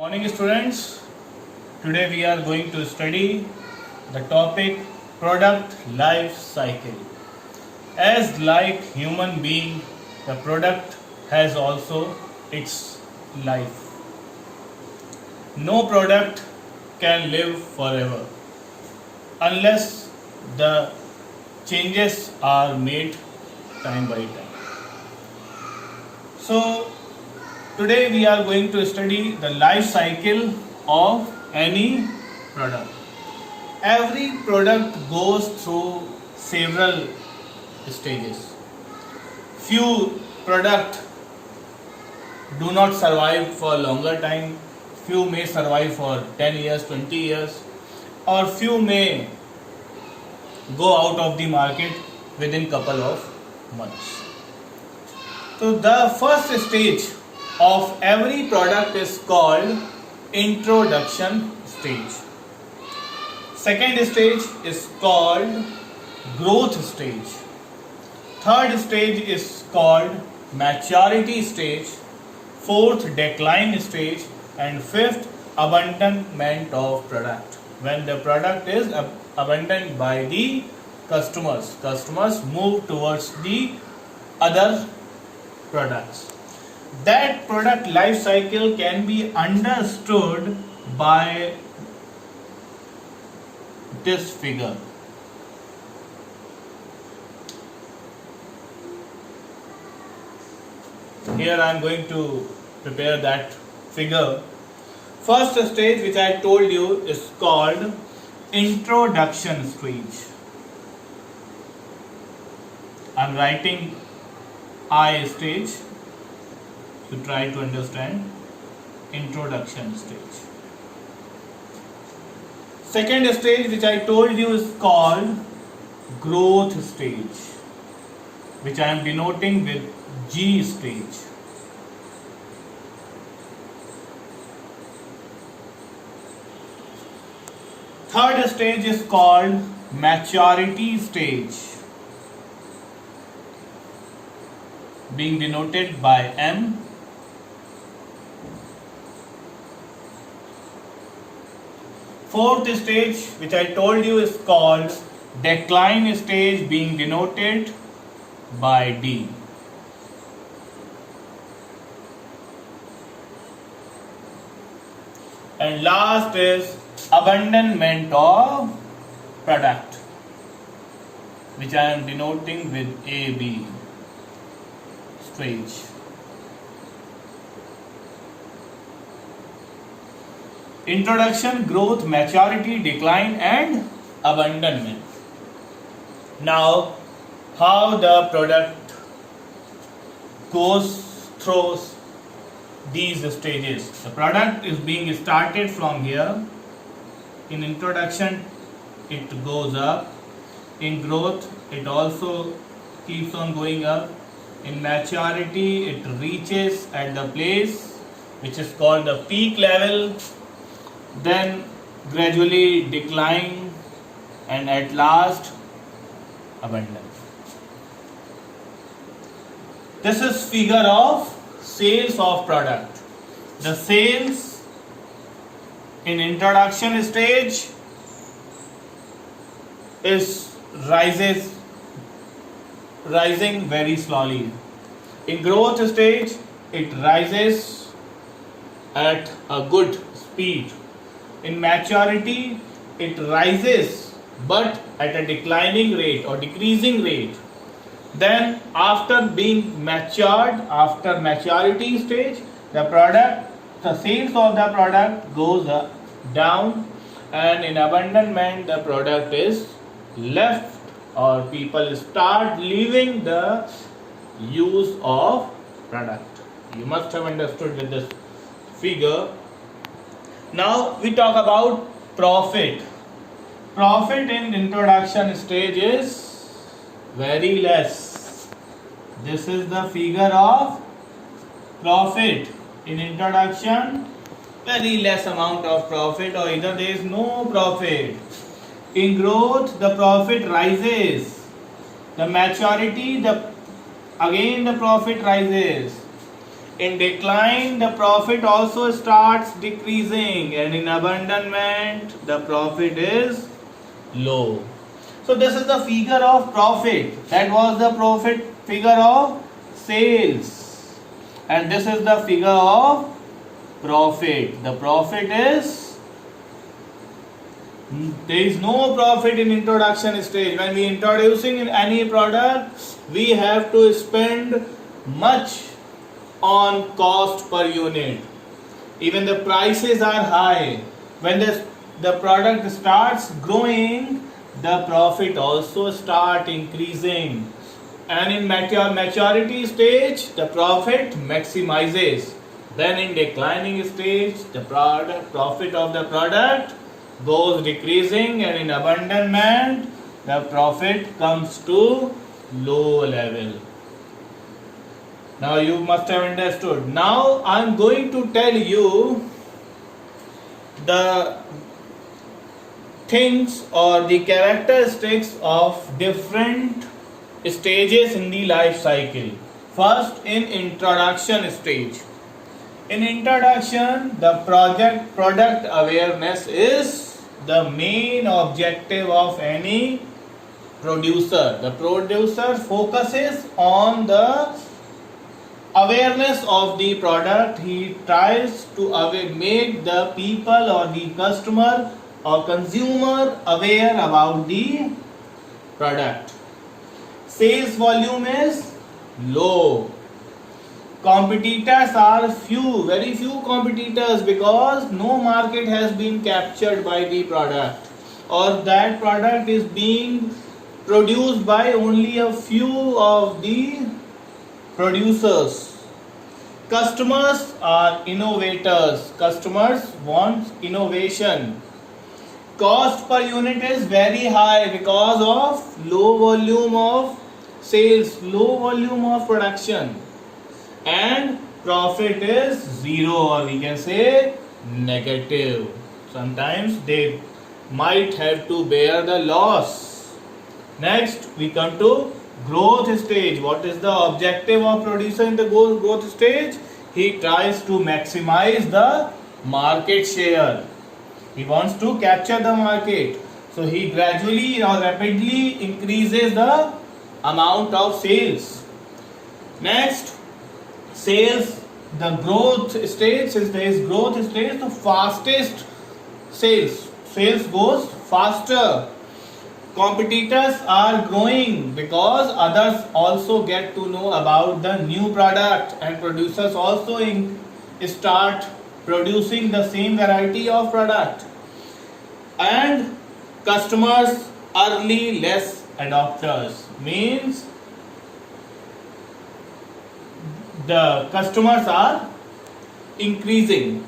Morning students, today we are going to study the topic product life cycle. As like human being, the product has also its life. No product can live forever unless the changes are made time by time. So today we are going to study the life cycle of any product. Every product goes through several stages. Few product do not survive for longer time. Few may survive for 10 years, 20 years, or few may go out of the market within couple of months. So the first stage of every product is called introduction stage. Second stage is called growth stage. Third stage is called maturity stage. Fourth, decline stage. And fifth, abandonment of product. When the product is abandoned by the customers move towards the other products. That product life cycle can be understood by this figure. Here I am going to prepare that figure. First stage, which I told you, is called introduction stage. I am writing I stage to try to understand introduction stage. Second stage, which I told you, is called growth stage, which I am denoting with G stage. Third stage is called maturity stage, being denoted by M. Fourth stage, which I told you, is called decline stage, being denoted by D. And last is abandonment of product, which I am denoting with AB stage. Introduction, growth, maturity, decline, and abandonment. Now, how the product goes through these stages. The product is being started from here. In introduction, it goes up. In growth, it also keeps on going up. In maturity, it reaches at the place which is called the peak level, then gradually decline, and at last abandon. This is figure of sales of product. The sales in introduction stage is rising very slowly. In growth stage, it rises at a good speed. In maturity, it rises but at a declining rate or decreasing rate. Then after being matured, after maturity stage, the sales of the product goes down, and in abandonment the product is left, or people start leaving the use of product. You must have understood with this figure. Now we talk about profit. Profit in introduction stage is very less. This is the figure of profit in introduction. Very less amount of profit, or either there is no profit. In growth, the profit rises. The maturity, again the profit rises. In decline, the profit also starts decreasing, and in abandonment, the profit is low. So this is the figure of profit. That was the profit figure of sales, and this is the figure of profit. The profit is, there is no profit in introduction stage. When we introducing in any product, we have to spend much on cost per unit. Even the prices are high. When the product starts growing, the profit also start increasing. And in maturity stage, the profit maximizes. Then in declining stage, the profit of the product goes decreasing, and in abandonment, the profit comes to low level. Now you must have understood. Now I am going to tell you the things or the characteristics of different stages in the life cycle. First, in introduction stage. In introduction, the product awareness is the main objective of any producer. The producer focuses on the awareness of the product. He tries to make the people or the customer or consumer aware about the product. Sales volume is low. Competitors are few, very few competitors, because no market has been captured by the product, or that product is being produced by only a few of the producers. Customers are innovators. Customers want innovation. Cost per unit is very high because of low volume of sales, low volume of production, and profit is zero, or we can say negative. Sometimes they might have to bear the loss. Next, we come to growth stage. What is the objective of producer in the growth stage? He tries to maximize the market share. He wants to capture the market. So he gradually or rapidly increases the amount of sales. Next, sales, the growth stage. Since there is growth stage, the fastest sales goes faster. Competitors are growing because others also get to know about the new product, and producers also start producing the same variety of product. And customers early less adopters, means the customers are increasing,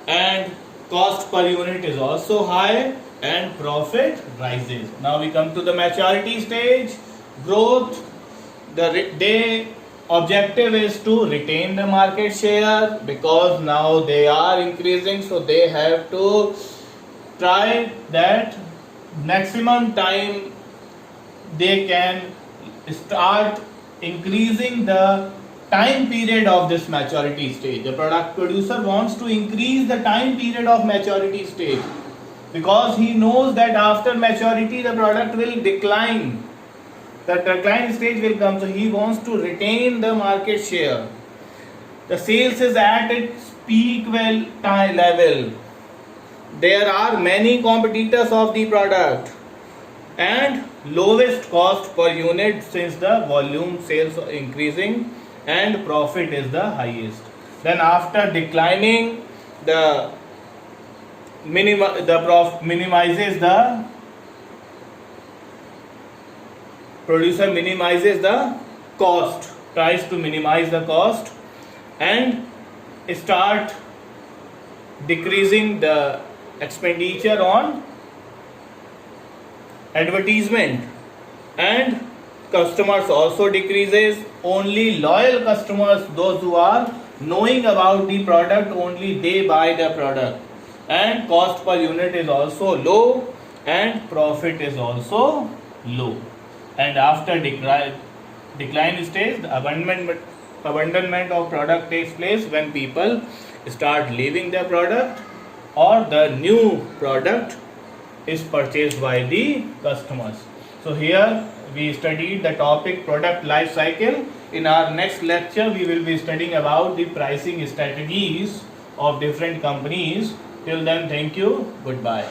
and cost per unit is also high, and profit rises. Now we come to the maturity stage. Growth, their objective is to retain the market share, because now they are increasing, so they have to try that maximum time they can start increasing the time period of this maturity stage. The product producer wants to increase the time period of maturity stage, because he knows that after maturity the product will decline. The decline stage will come, so he wants to retain the market share. The sales is at its peak level. There are many competitors of the product, and lowest cost per unit, since the volume sales are increasing, and profit is the highest. Then after declining, the minimizes the producer minimizes the cost, tries to minimize the cost, and start decreasing the expenditure on advertisement, and customers also decreases. Only loyal customers, those who are knowing about the product, only they buy the product, and cost per unit is also low, and profit is also low. And after decline stage, the abandonment of product takes place when people start leaving their product or the new product is purchased by the customers. So here we studied the topic product life cycle. In our next lecture we will be studying about the pricing strategies of different companies. Till then, thank you. Goodbye.